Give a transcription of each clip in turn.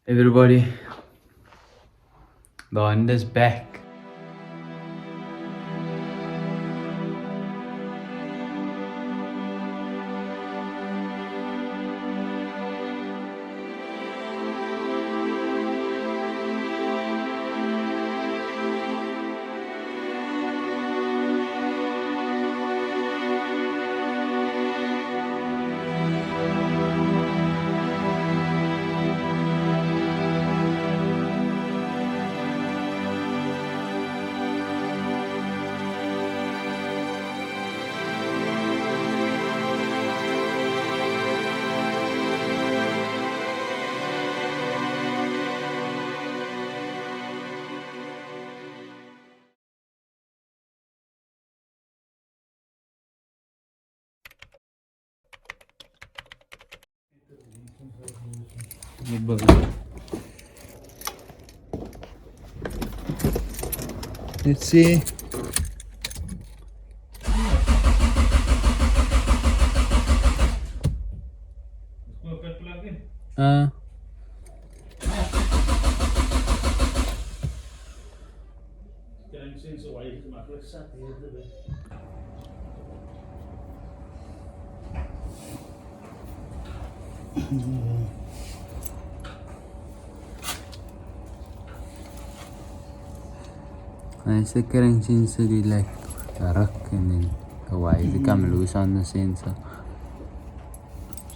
Everybody, the Honda's back. Let's see. Nice the current sensor die like ruk en dan the wire come loose on the sensor.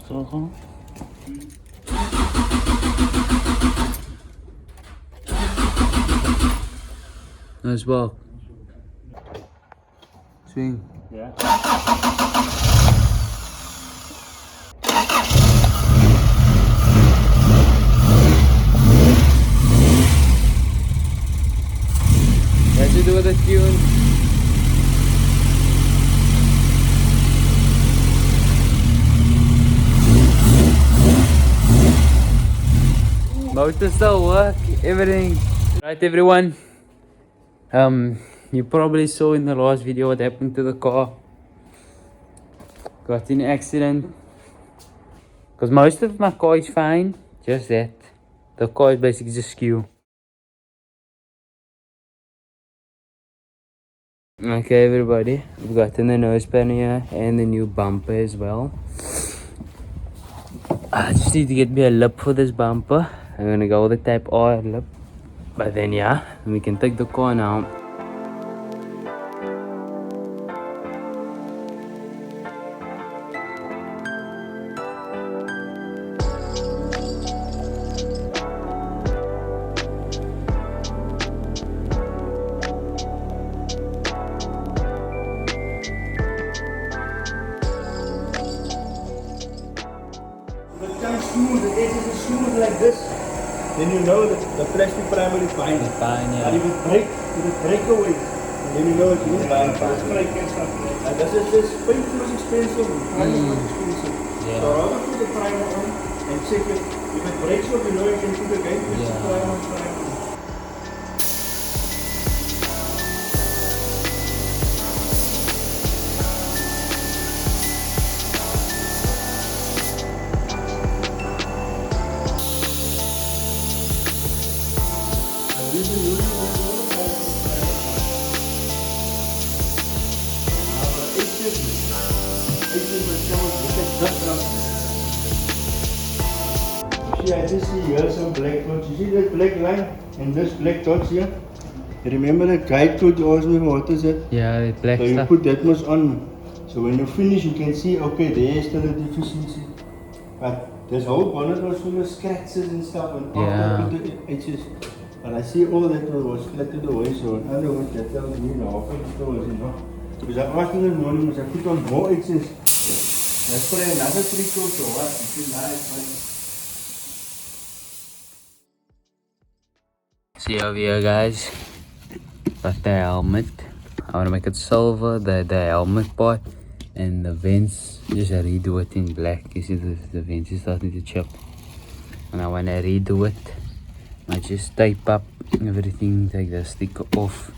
So nice walk. Swing. Yeah. What you do with the tune? Motor still work, everything. Right everyone. You probably saw in the last video what happened to the car. Got in an accident. Because most of my car is fine. Just that. The car is basically just skew. Okay everybody, we've gotten the nose panel here and the new bumper as well. I just need to get me a lip for this bumper. I'm gonna go with the type R lip. But then yeah, we can take the car now. Smooth, the edges are smooth like this, then you know that the plastic primer is fine. It's fine, yeah. But if it break away, then you know it is fine. And this is just paint was expensive, primer was expensive. Yeah. So rather put the primer on and check it. If it breaks off, you know you can put again, put the primer. See, I just see here some black dots. You see that black line and this black dots here? Remember that guide code you asked me for, what is it? Yeah, the black So you stuff. put that much on. So when you finish, you can see, okay, there is still a deficiency. But there's a whole bonnet was full of scratches and stuff. And Yeah. after the edges. But I see all that was flattened away. So in other words, that tells me now, half of the store was enough. Because I asked in the morning, I put on more edges. Let's put another 3 coats or what? You see, now it's fine. See over here guys, got the helmet. I want to make it silver, the helmet part, and the vents, just redo it in black. You see the vents is starting to chip, and I want to redo it. I just tape up everything, take the sticker off.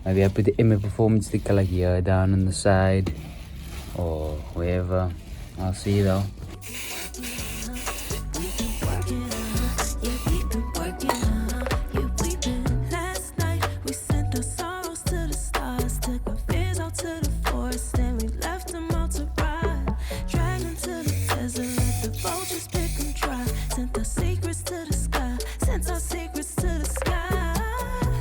Maybe I put the MA Performance sticker like here down on the side or wherever. I'll see though. to the sky. Sent our secrets to the sky.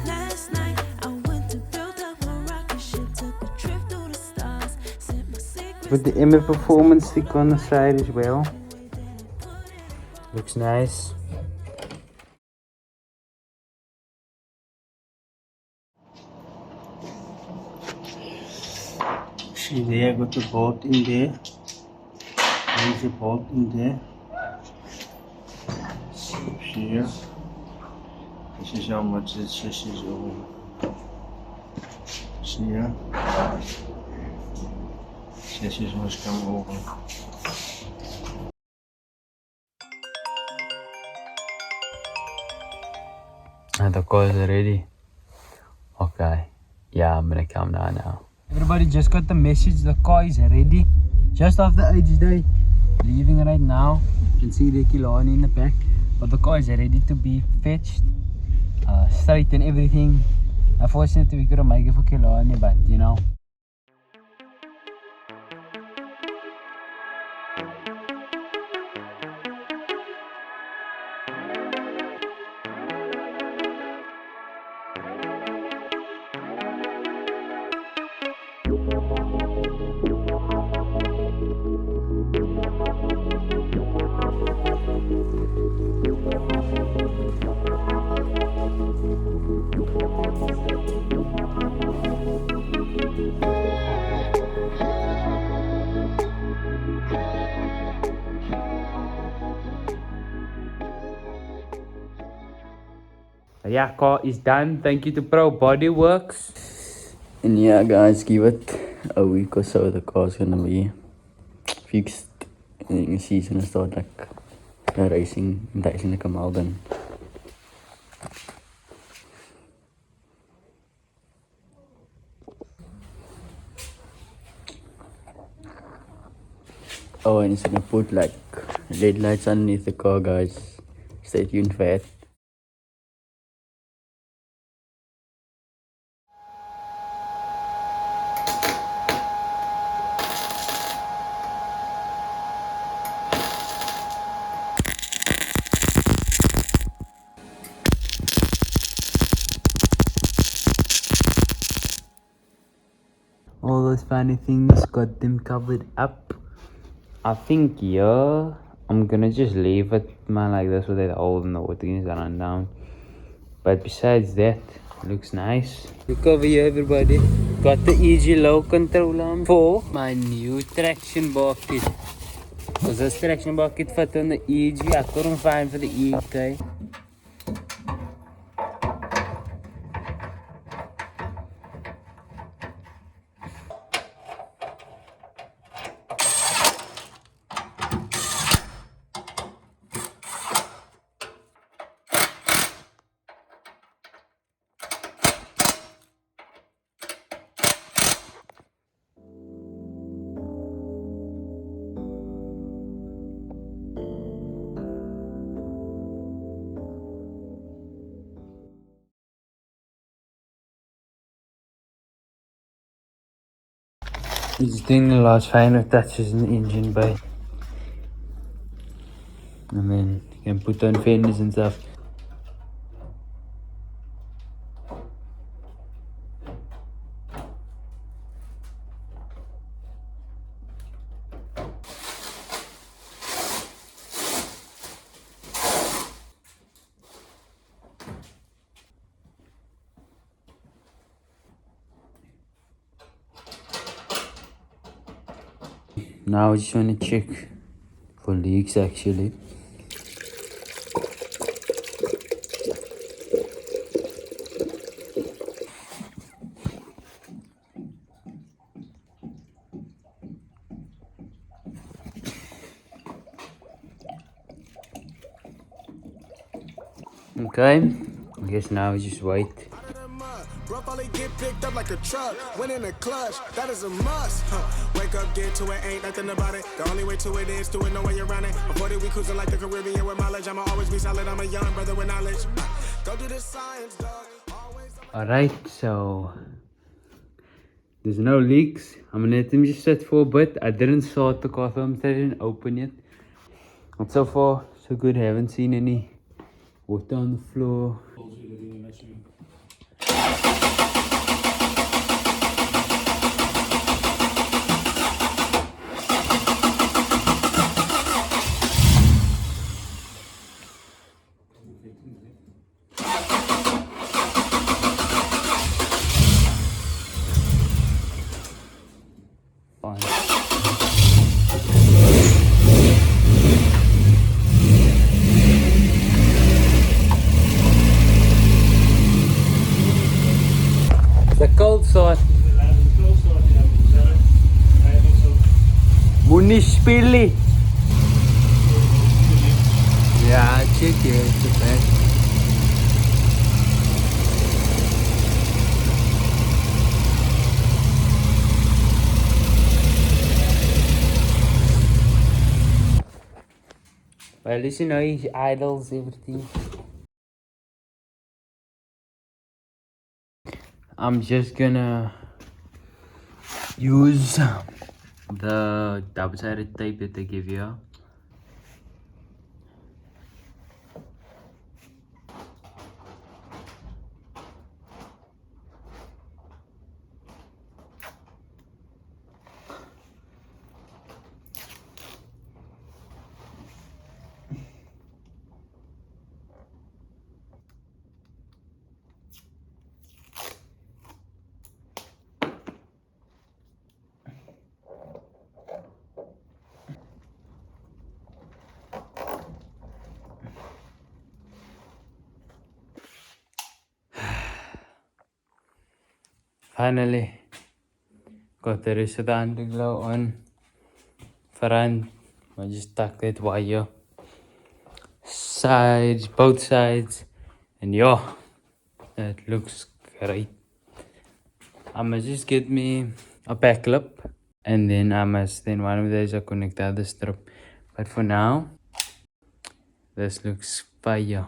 Last night I went to build up a rocket ship. Took a trip through the stars. Sent my secrets. Put the image performance stick on the side as well. Looks nice. See there, I got the bolt in there. There's the bolt in there. See here. This is how much this is over. See here. This is what's come over. And the car is ready. Okay. Yeah, I'm gonna come down now. Everybody just got the message. The car is ready. Just after Age Day. Leaving right now. You can see the Kilani in the back. But the car is ready to be fetched. Straight and everything. Unfortunately, we couldn't make it for Kilani, but you know. Yeah, car is done. Thank you to Probody Works. And yeah, guys, give it a week or so. The car's gonna be fixed. And you can see it's gonna start like racing. That's gonna come out then. Oh, and it's gonna put like LED lights underneath the car, guys. Stay tuned for it. All those funny things, got them covered up. I think yeah, I'm gonna just leave it, man, like this with that hole in the water is run down. But besides that, looks nice. Look over here, everybody. Got the easy low control on for my new traction bar kit. Because this traction bar kit fit on the EG. I couldn't find for the EK. It's doing the last final touches in the engine bay. And then you can put on fenders and stuff. Now I just want to check for leaks actually. Okay, I guess now we just wait. Rough only get picked up like a truck. Went in a clutch, that is a must. Wake up, get to it, ain't nothing about it. The only way to it is to it, no way around it. Before that we cruising like the Caribbean with mileage. I'ma always be solid, I'm a young brother with knowledge. Go do the science, dog. Alright, so there's no leaks. I'm gonna let them just sit for a bit. I didn't start the car thermostat, I didn't open it. But so far, so good. I haven't seen any water on the floor. Fine. The cold side. Moenie spelen. Ja, check het best. Well, listen, he idles everything. I'm just gonna use the double-sided tape that they give you. Finally, got the rest of the underglow on. Front, I just stuck that wire. Sides, both sides, and yeah, it looks great. I must just get me a back clip, and then one of these I connect the other strip. But for now, this looks fire.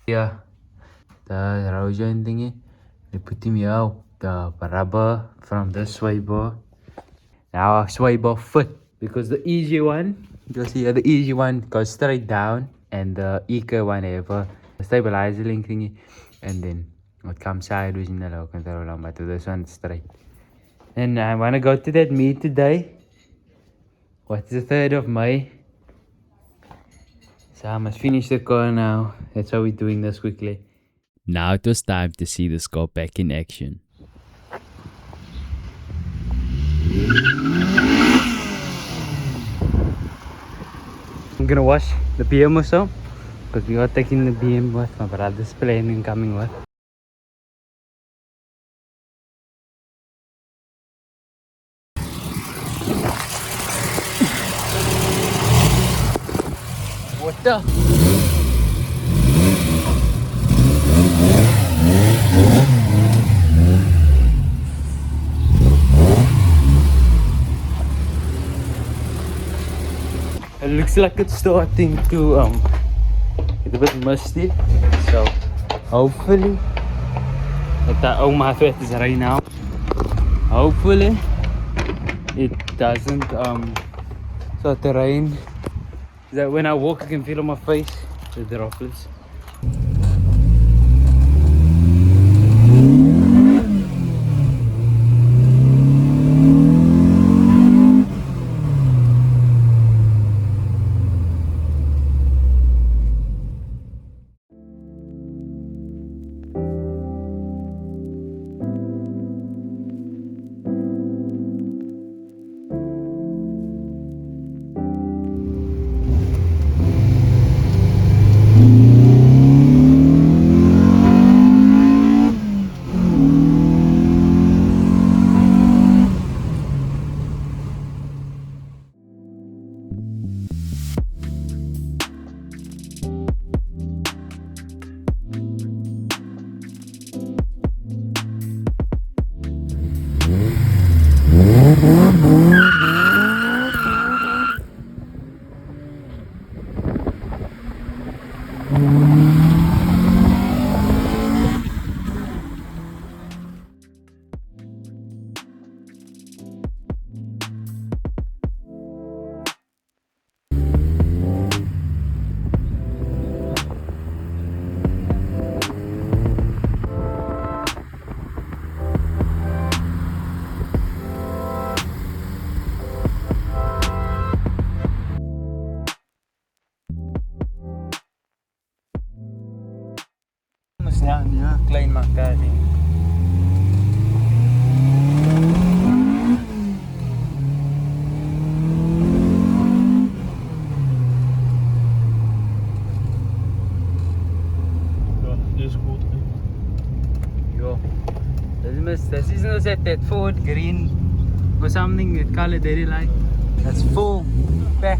Yeah, the row joint thingy, they put him here, the rubber from the sway bar. Now our sway bar fit, because the easy one, you'll see the easy one goes straight down, and the eco one have a stabilizer link thingy, and then it comes sideways in the low control arm, but this one's straight. And I want to go to that meet today. What's the 3rd of May? So I must finish the car now. That's how we're doing this quickly. Now it was time to see this car back in action. I'm gonna wash the BM also, because we are taking the BM with my brother's plane and coming with. What the? It looks like it's starting to get a bit musty, so hopefully my threat is right now. Hopefully it doesn't start to rain. That when I walk I can feel on my face the droplets. Ja, ja. Klein makker. Ja, dit is goed. Yo, this is not that Ford green or something that color they really like. That's full pack.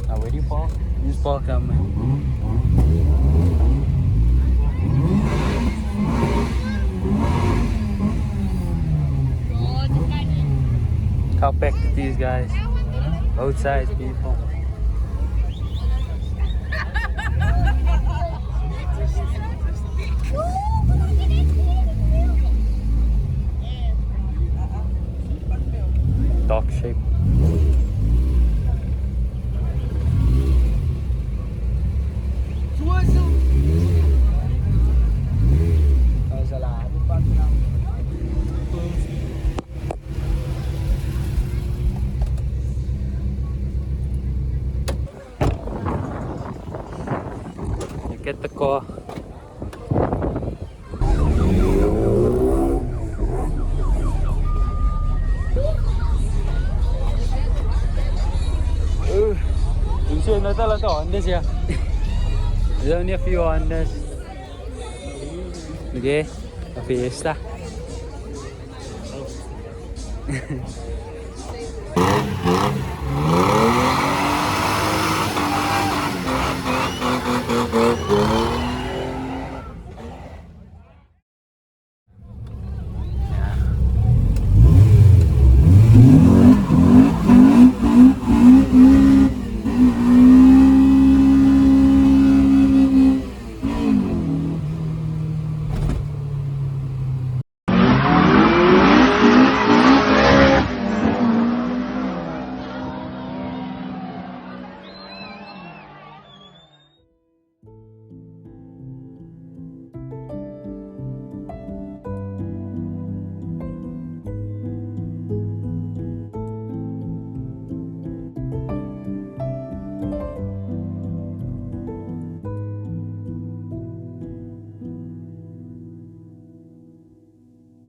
Now where do you park? You just park out, man. How packed it is, guys. Both sides, people. Dog shape. Get the car. You see not a lot of Hondas here. There's only a few Hondas. Okay, a Fiesta.